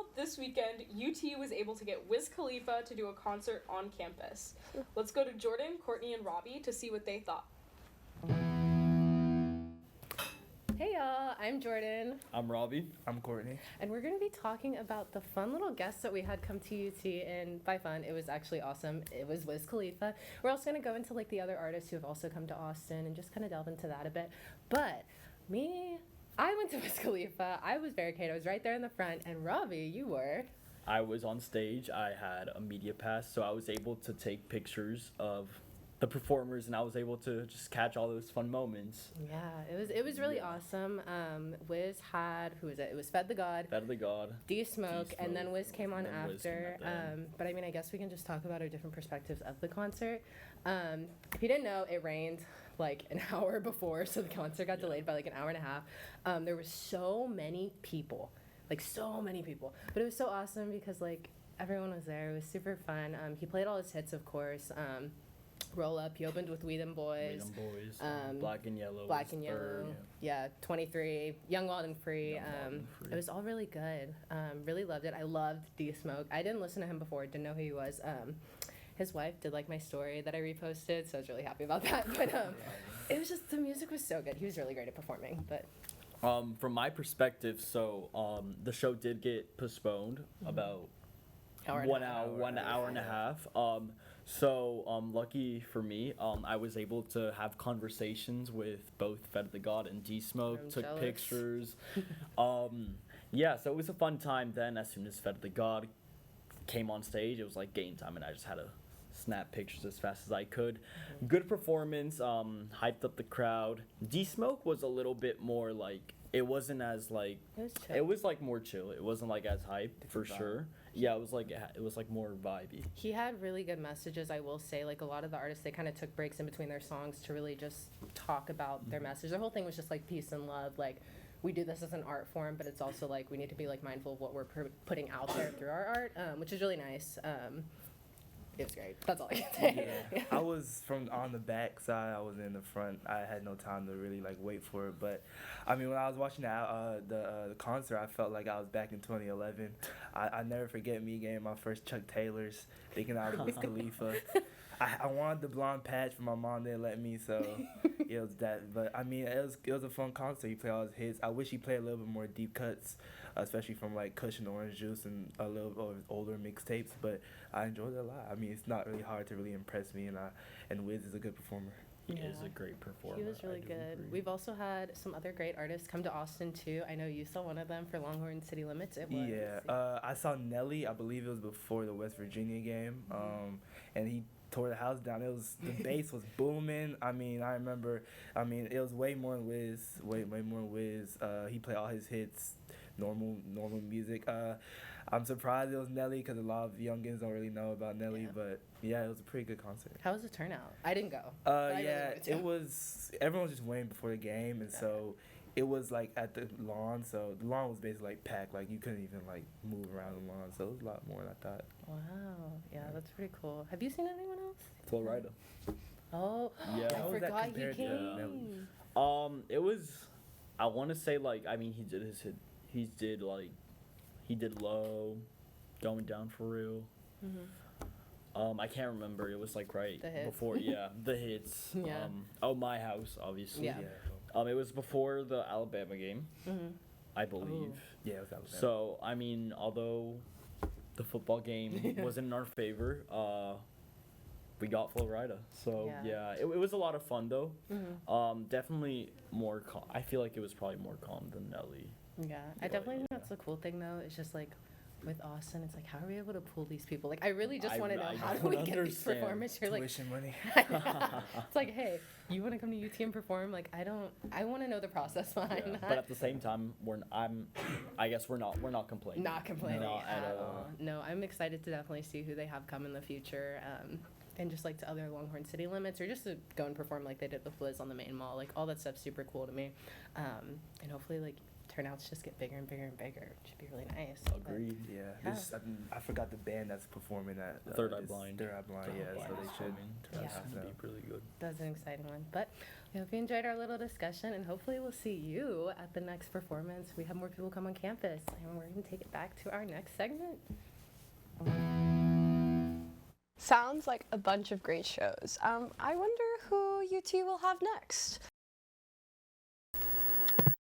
Well, this weekend, UT was able to get Wiz Khalifa to do a concert on campus. Let's go to Jordan, Courtney, and Robbie to see what they thought. Hey y'all, I'm Jordan. I'm Robbie. I'm Courtney. And we're going to be talking about the fun little guests that we had come to UT, and by fun, it was actually awesome. It was Wiz Khalifa. We're also going to go into like the other artists who have also come to Austin and just kind of delve into that a bit. But I went to Wiz Khalifa. I was barricaded. I was right there in the front. And Robbie, you were? I was on stage. I had a media pass, so I was able to take pictures of the performers, and I was able to just catch all those fun moments. Yeah, it was really awesome. Wiz had, who was it? It was Fed the God. Fed the God. D-Smoke, and then Wiz came on and then Wiz came after. at the end. But I mean, I guess we can just talk about our different perspectives of the concert. If you didn't know, it rained like an hour before, so the concert got delayed by like an hour and a half. There was so many people. But it was so awesome because like everyone was there. It was super fun. He played all his hits, of course. Roll Up, he opened with We Them Boys. Black and Yellow. 23, Young, Wild, and Free. It was all really good. Really loved it. I loved D-Smoke. I didn't listen to him before, didn't know who he was. His wife did like my story that I reposted, so I was really happy about that. But it was just, the music was so good. He was really great at performing. But from my perspective, so the show did get postponed about one hour and a half. So lucky for me, I was able to have conversations with both Fed the God and D-Smoke, took jealous. pictures. Yeah, so it was a fun time then. As soon as Fed the God came on stage, it was like game time, and I just had to snap pictures as fast as I could. Good performance, hyped up the crowd. D-Smoke was a little bit more like, it wasn't as like, it was like more chill. It wasn't like as hyped for sure. Yeah, it was like more vibey. he had really good messages, I will say. Like a lot of the artists, they kind of took breaks in between their songs to really just talk about their message. Their whole thing was just like peace and love. Like, we do this as an art form, but it's also like we need to be like mindful of what we're putting out there through our art, which is really nice. It was great. That's all I can say. Yeah. I was from on the back side. I was in the front. I had no time to really like wait for it. But I mean, when I was watching the concert, I felt like I was back in 2011. I never forget me getting my first Chuck Taylors, thinking I was Wiz Khalifa. I wanted the blonde patch, but my mom didn't let me, so it was that. But I mean, it was a fun concert. He played all his hits. I wish he played a little bit more deep cuts, especially from like Kush and Orange Juice and a little bit of his older mixtapes. But I enjoyed it a lot. I mean, it's not really hard to really impress me, and Wiz is a good performer. He is a great performer. He was really good. Agree. We've also had some other great artists come to Austin too. I know you saw one of them for Longhorn City Limits. It was. Yeah, I saw Nelly. I believe it was before the West Virginia game, and he tore the house down. The bass was booming. I mean, I remember. I mean, it was way more than Wiz. Way more than Wiz. He played all his hits, normal music. I'm surprised it was Nelly because a lot of youngins don't really know about Nelly, but yeah, it was a pretty good concert. How was the turnout? I didn't go. It was, everyone was just waiting before the game, and so it was like at the lawn, so the lawn was basically like packed, like you couldn't even like move around the lawn, so it was a lot more than I thought. Wow. Yeah, that's pretty cool. Have you seen anyone else? Florida. Oh, Yeah. I forgot he compared to came. Nelly? It was, I want to say like, I mean, he did his hit. He did Low, Going Down for Real. I can't remember. It was like right The hits. before, the hits. Yeah. My House, obviously. Yeah. It was before the Alabama game, I believe. Yeah, it was Alabama. So I mean, although the football game wasn't in our favor, we got Florida. So yeah, it was a lot of fun though. Definitely more calm. I feel like it was probably more calm than Nelly. Yeah, I definitely think that's the cool thing though. It's just like with Austin, it's like, how are we able to pull these people? Like, I really just want to know, how do we get these performers? You're like, tuition money. it's like, hey, you want to come to UT and perform? Like, I want to know the process behind that. But at the same time, I guess we're not complaining. Not complaining Not at all. No, I'm excited to definitely see who they have come in the future. And just like to other Longhorn City Limits, or just to go and perform like they did with Wiz on the main mall. Like, all that stuff's super cool to me. And hopefully, like, turnouts just get bigger and bigger and bigger. It should be really nice. Agreed. Yeah. I forgot the band that's performing at Third Eye Blind. Third Eye Blind, yeah. So they should Turn out to be really good. That's an exciting one. But I hope you enjoyed our little discussion, and hopefully we'll see you at the next performance. We have more people come on campus, and we're going to take it back to our next segment. Sounds like a bunch of great shows. I wonder who UT will have next.